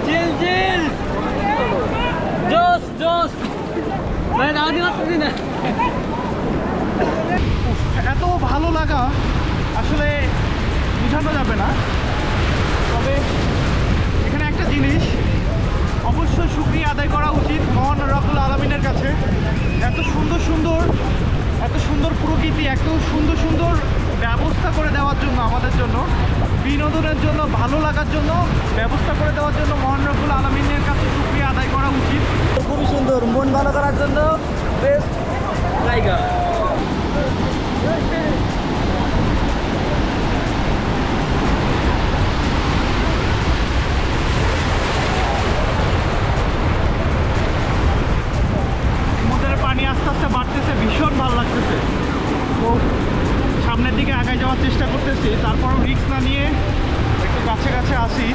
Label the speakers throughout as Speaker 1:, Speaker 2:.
Speaker 1: চিল চিল জোস জোস ভাই দাওয়াতি করতেছি না।
Speaker 2: এত ভালো লাগা আসলে বোঝানো যাবে না। তবে এখানে একটা জিনিস অবশ্যই শুকরিয়া আদায় করা উচিত মহান রব্বুল আলামিনের কাছে। এত সুন্দর প্রকৃতি, এত সুন্দর ব্যবস্থা করে দেওয়ার জন্য, আমাদের জন্য বিনোদনের জন্য, ভালো লাগার জন্য ব্যবস্থা করে দেওয়ার জন্য মহান রব্বুল আলামিনের কাছে শুকরিয়া আদায় করা উচিত।
Speaker 1: খুবই সুন্দর, মন ভালো করার জন্য বেস্ট জায়গা।
Speaker 2: সমুদ্রের পানি আস্তে আস্তে বাড়তেছে, ভীষণ ভালো লাগতেছে। তো সামনের দিকে আগায় যাওয়ার চেষ্টা করতেছি, তারপরও রিস্ক না নিয়ে একটু কাছে কাছে আসি,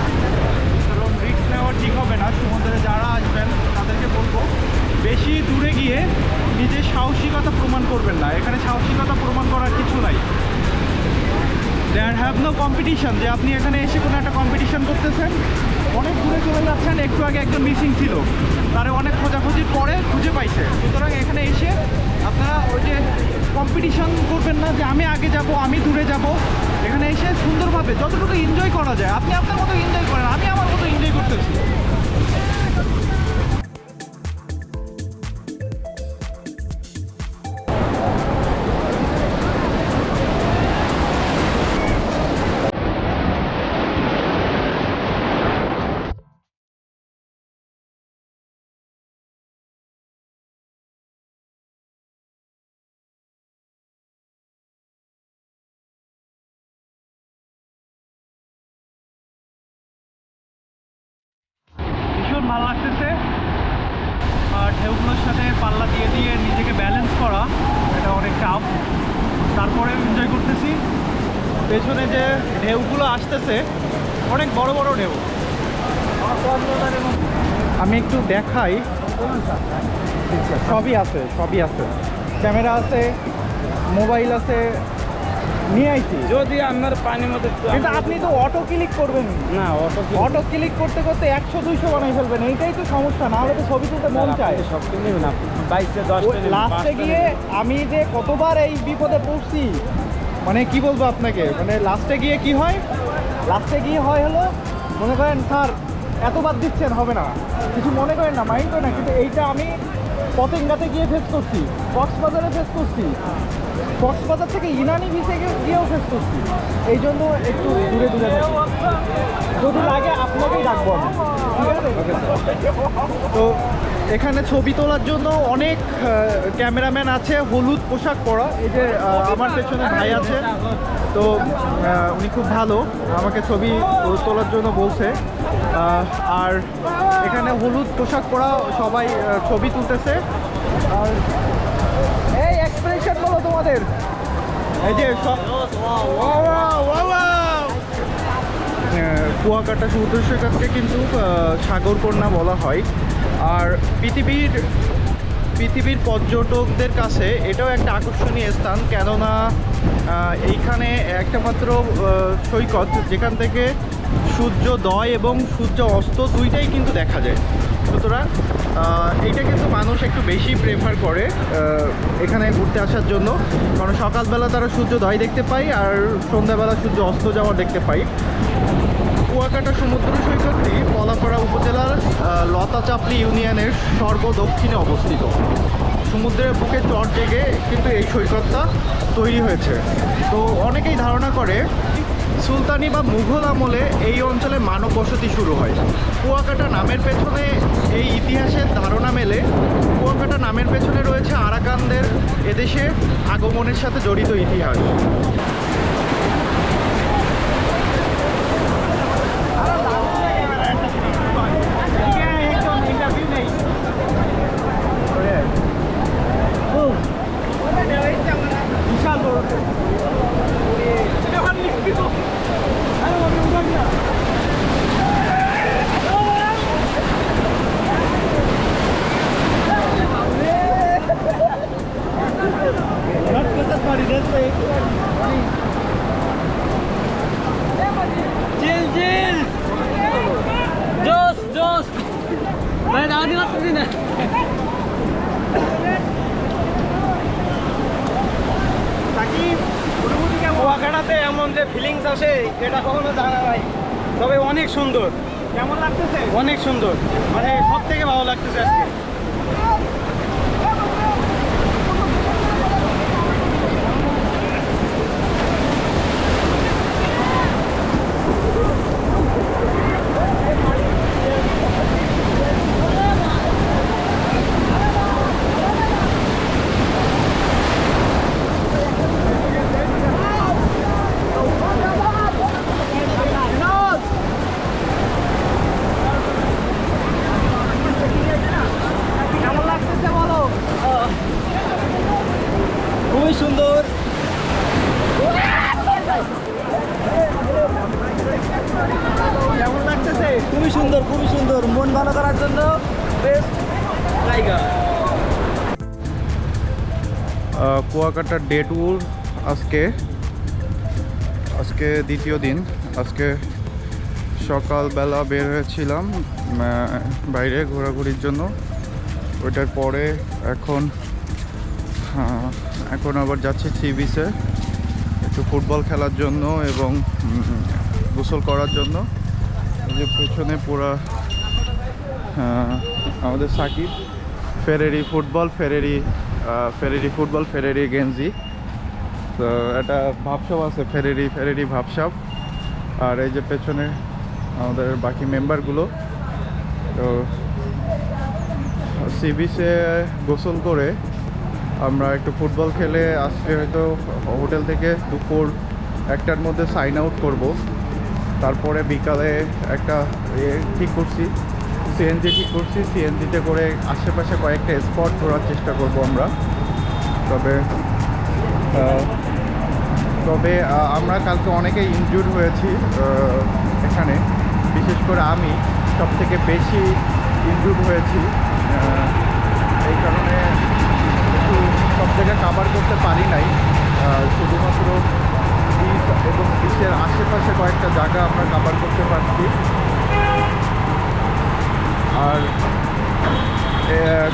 Speaker 2: কারণ রিস্ক নেওয়া ঠিক হবে না। সমুদ্রে যারা আসবেন তাদেরকে বলবো বেশি দূরে গিয়ে নিজের সাহসিকতা প্রমাণ করবেন না। এখানে সাহসিকতা প্রমাণ করার কিছু নাই। দেয়ার হ্যাভ নো কম্পিটিশন, যে আপনি এখানে এসে কোনো একটা কম্পিটিশন করতেছেন, অনেক দূরে চলে যাচ্ছেন। একটু আগে একজন মিসিং ছিল, তারা অনেক খোঁজাখুঁজির পরে খুঁজে পাইছে। সুতরাং এখানে এসে আপনারা ওই যে কম্পিটিশন করবেন না যে আমি আগে যাব, আমি দূরে যাব। এখানে এসে সুন্দরভাবে যতটুকু এনজয় করা যায় আপনি আপনার মতো এনজয় করেন, আমি আমার মতো এনজয় করতেছি। ভীষণ ভালো লাগতেছে। আর ঢেউগুলোর সাথে পাল্লা দিয়ে দিয়ে নিজেকে ব্যালেন্স করা এটা অনেক টাফ, তারপরে এনজয় করতেছি। পেছনে যে ঢেউগুলো আসতেছে অনেক বড় বড় ঢেউ। আমি একটু দেখাই, সবই আছে, ক্যামেরা আছে, মোবাইল আছে, নিয়ে আইছি।
Speaker 1: যদি আপনার পানির মধ্যে
Speaker 2: কিন্তু আপনি তো অটো ক্লিক করবেন
Speaker 1: না,
Speaker 2: অটো ক্লিক করতে করতে 100-200 বানাই ফেলবেন, এইটাই তো সমস্যা। না হলে তো ছবি তুলতে মন চায়।
Speaker 1: সব কিনে নেবেন আপনি, 22-10
Speaker 2: লাস্টে গিয়ে আমি যে কতবার এই বিপদে পড়ছি, মানে কি বলবো আপনাকে, মানে লাস্টে গিয়ে কি হয়, হলো মনে করেন স্যার এতবার দিচ্ছেন হবে না, কিছু মনে করেন না, মাইন্ড করেন না, কিন্তু এইটা আমি পতেঙ্গাতে গিয়ে ফেস করছি, কক্সবাজারে ফেস করছি, কক্সবাজার থেকে ইনানি বিচে গিয়েও ফেস করছি। এই জন্য একটু দূরে থাকি। যদি লাগে আপনাকেই ডাকবো আমি, ঠিক আছে? তো এখানে ছবি তোলার জন্য অনেক ক্যামেরাম্যান আছে হলুদ পোশাক পরা। এই যে আমার পেছনে ভাই আছে, তো উনি খুব ভালো, আমাকে ছবি তোলার জন্য বলছে। আর এখানে হলুদ পোশাক পরা সবাই ছবি তুলতেছে। আর এই এক্সপ্রেশন বলো তোমাদের, এই যে কুয়াকাটা সমুদ্র সৈকতকে কিন্তু সাগরকন্যা বলা হয়। আর পৃথিবীর পর্যটকদের কাছে এটাও একটা আকর্ষণীয় স্থান, কেননা এইখানে একটা মাত্র সৈকত যেখান থেকে সূর্যোদয় এবং সূর্য অস্ত দুইটাই কিন্তু দেখা যায়। সুতরাং এইটা কিন্তু মানুষ একটু বেশি প্রেফার করে এখানে ঘুরতে আসার জন্য, কারণ সকালবেলা তারা সূর্যোদয় দেখতে পায় আর সন্ধ্যাবেলা সূর্য অস্ত যাওয়া দেখতে পায়। কুয়াকাটা সমুদ্র সৈকতটি কলাপাড়া উপজেলার লতাচাপড়ি ইউনিয়নের সর্বদক্ষিণে অবস্থিত। সমুদ্রের বুকে চর জেগে কিন্তু এই সৈকতটা তৈরি হয়েছে। তো অনেকেই ধারণা করে সুলতানি বা মুঘল আমলে এই অঞ্চলে মানব বসতি শুরু হয়। কুয়াকাটা নামের পেছনে এই ইতিহাসের ধারণা মেলে। কুয়াকাটা নামের পেছনে রয়েছে আরাকানদের এদেশে আগমনের সাথে জড়িত ইতিহাস। বিশাল বড়
Speaker 1: কুয়াকাটাতে এমন যে ফিলিংস আসে এটা কখনো জানা নাই, তবে অনেক সুন্দর। কেমন লাগতেছে? অনেক সুন্দর, মানে সব থেকে ভালো লাগতেছে আজকে। খুবই সুন্দর। কেমন লাগতেছে? খুবই সুন্দর, খুবই সুন্দর। মন ভালো করার জন্য বেস্ট জায়গা।
Speaker 2: কুয়াকাটার ডে ট্যুর আজকে দ্বিতীয় দিন। আজকে সকালবেলা বের হয়েছিলাম বাইরে ঘোরাঘুরির জন্য। ওইটার পরে এখন আবার যাচ্ছি সি বিচে একটু ফুটবল খেলার জন্য এবং গোসল করার জন্য। এই যে পেছনে পুরা আমাদের সাকিব ফেরেরি ফুটবল ফেরেরি গেঞ্জি। তো একটা ভাবসাব আছে, ফেরেরি ভাবসাব। আর এই যে পেছনে আমাদের বাকি মেম্বারগুলো। তো সি বিচে গোসল করে আমরা একটু ফুটবল খেলে আজকে হয়তো হোটেল থেকে দুপুর 1টার মধ্যে সাইন আউট করব। তারপরে বিকালে একটা সিএনজি ঠিক করছি। সিএনজিতে করে আশেপাশে কয়েকটা স্পট ঘোরার চেষ্টা করব আমরা। তবে আমরা কালকে অনেকেই ইনজুর্ড হয়েছি এখানে। বিশেষ করে আমি সবথেকে বেশি ইনজুর্ড হয়েছি। এই কারণে একটু সব জায়গায় কাভার করতে পারি নাই। শুধুমাত্র বিচ এবং বিচের আশেপাশে কয়েকটা জায়গা আমরা কাভার করতে পারছি। আর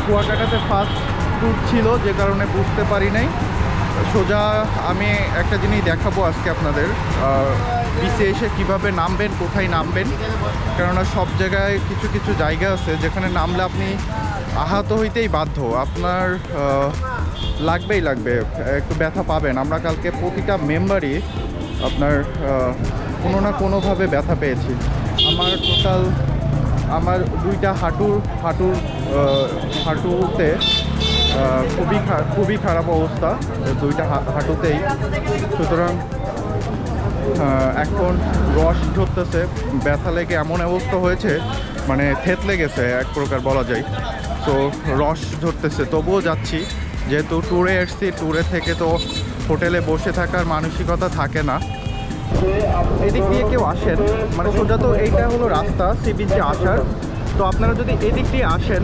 Speaker 2: কুয়াকাটাতে ফার্স্ট ট্যুর ছিল, যে কারণে বুঝতে পারি নাই। সোজা আমি একটা জিনিস দেখাবো আজকে আপনাদের, বিচে এসে কীভাবে নামবেন, কোথায় নামবেন। কেননা সব জায়গায় কিছু কিছু জায়গা আছে যেখানে নামলে আপনি আহত হইতেই বাধ্য, আপনার লাগবে, একটু ব্যথা পাবেন। আমরা কালকে প্রতিটা মেম্বারই আপনার কোনো না কোনোভাবে ব্যথা পেয়েছি। আমার দুইটা হাঁটুতে খুবই খারাপ অবস্থা, দুইটা হাঁটুতেই। সুতরাং এখন রস ধরতেছে, ব্যথা লেগে এমন অবস্থা হয়েছে, মানে থেতলে গেছে এক প্রকার বলা যায়। তো রস ধরতেছে, তবুও যাচ্ছি, যেহেতু ট্যুরে এসছি। ট্যুরে থেকে তো হোটেলে বসে থাকার মানসিকতা থাকে না। এদিক দিয়ে কেউ আসেন, মানে সোজা তো এইটা হলো রাস্তা সি বিচে আসার। তো আপনারা যদি এদিক দিয়ে আসেন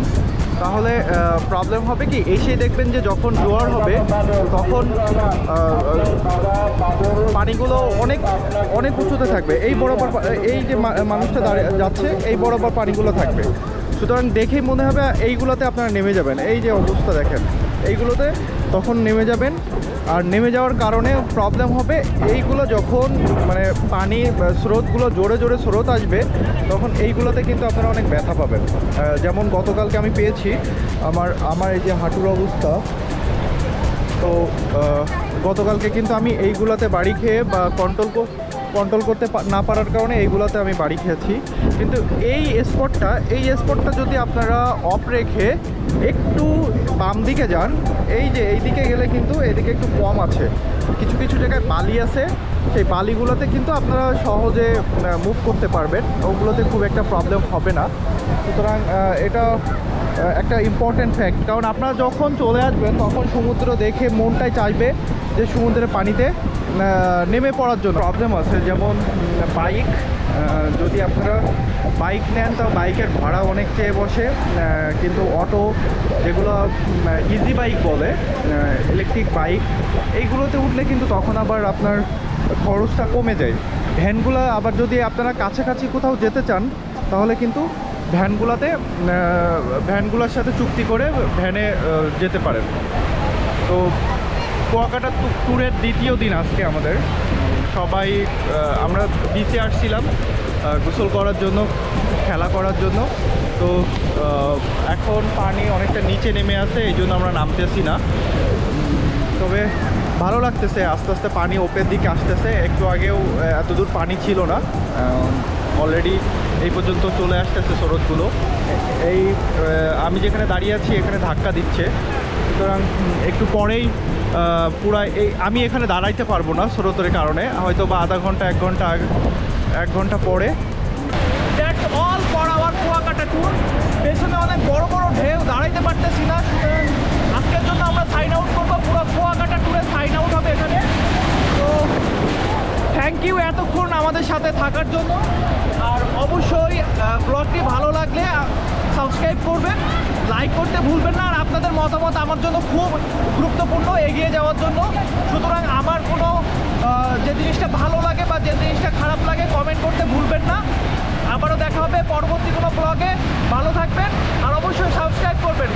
Speaker 2: তাহলে প্রবলেম হবে কি, এসে দেখবেন যে যখন জোয়ার হবে তখন পানিগুলো অনেক উঁচুতে থাকবে। এই বরাবর এই যে মানুষটা দাঁড়িয়ে যাচ্ছে এই বরাবর পানিগুলো থাকবে। সুতরাং দেখেই মনে হবে এইগুলোতে আপনারা নেমে যাবেন। এই যে অবস্থা দেখেন, এইগুলোতে তখন নেমে যাবেন। আর নেমে যাওয়ার কারণে প্রবলেম হবে, এইগুলো যখন মানে পানির স্রোতগুলো জোরে স্রোত আসবে তখন এইগুলোতে কিন্তু আপনারা অনেক ব্যথা পাবেন। যেমন গতকালকে আমি পেয়েছি আমার এই যে হাঁটুর অবস্থা। তো গতকালকে কিন্তু আমি এইগুলোতে বাড়ি খেয়ে বা কন্ট্রোল করতে না পারার কারণে এইগুলোতে আমি বাড়ি খেয়েছি। কিন্তু এই স্পটটা যদি আপনারা অফ রেখে একটু বাম দিকে যান, এই দিকে গেলে কিন্তু এদিকে একটু কম আছে, কিছু জায়গায় বালি আছে। সেই বালিগুলোতে কিন্তু আপনারা সহজে মুভ করতে পারবেন, ওগুলোতে খুব একটা প্রবলেম হবে না। সুতরাং এটা একটা ইম্পর্ট্যান্ট ফ্যাক্ট, কারণ আপনারা যখন চলে আসবেন তখন সমুদ্র দেখে মনটাই চাইবে যে সমুদ্রের পানিতে নেমে পড়ার জন্য। প্রবলেম আছে যেমন বাইক, যদি আপনারা বাইক নেন তো বাইকের ভাড়া অনেক চেয়ে বসে। কিন্তু অটো, যেগুলো ইজি বাইক বলে, ইলেকট্রিক বাইক, এইগুলোতে উঠলে কিন্তু তখন আবার আপনার খরচটা কমে যায়। ভ্যানগুলো আবার যদি আপনারা কাছাকাছি কোথাও যেতে চান তাহলে কিন্তু ভ্যানগুলোর সাথে চুক্তি করে ভ্যানে যেতে পারেন। তো কুয়াকাটা ট্যুরের দ্বিতীয় দিন আজকে আমাদের। সবাই আমরা বিচে আসছিলাম গোসল করার জন্য, খেলা করার জন্য। তো এখন পানি অনেকটা নিচে নেমে আসে, এই জন্য আমরা নামতেছি না। তবে ভালো লাগতেছে, আস্তে আস্তে পানি ওপের দিকে আসতেছে। একটু আগেও এত দূর পানি ছিল না, অলরেডি এই পর্যন্ত চলে আসতেছে স্রোতগুলো। আমি যেখানে দাঁড়িয়ে আছি এখানে ধাক্কা দিচ্ছে, সুতরাং একটু পরেই আমি এখানে দাঁড়াইতে পারবো না স্রোতের কারণে, হয়তো বা আধা ঘন্টা এক ঘন্টা পরে। That's all for our Kuakata tour. পেছনে অনেক বড় বড় ঢেউ, দাঁড়াইতে পারতেছি না, সুতরাং আজকের জন্য আমরা সাইন আউট করবো। পুরো কুয়াকাটা ট্যুরে সাইন আউট হবে এখানে। তো থ্যাংক ইউ এতক্ষণ আমাদের সাথে থাকার জন্য। আর অবশ্যই ব্লগটি ভালো লাগলে সাবস্ক্রাইব করবেন, লাইক করতে ভুলবেন না। আর আপনাদের মতামত আমার জন্য খুব গুরুত্বপূর্ণ এগিয়ে যাওয়ার জন্য। সুতরাং আমার কোনো যে জিনিসটা ভালো লাগে বা যে জিনিসটা খারাপ লাগে কমেন্ট করতে ভুলবেন না। আবারও দেখা হবে পরবর্তী কোনো ব্লগে। ভালো থাকবেন আর অবশ্যই সাবস্ক্রাইব করবেন।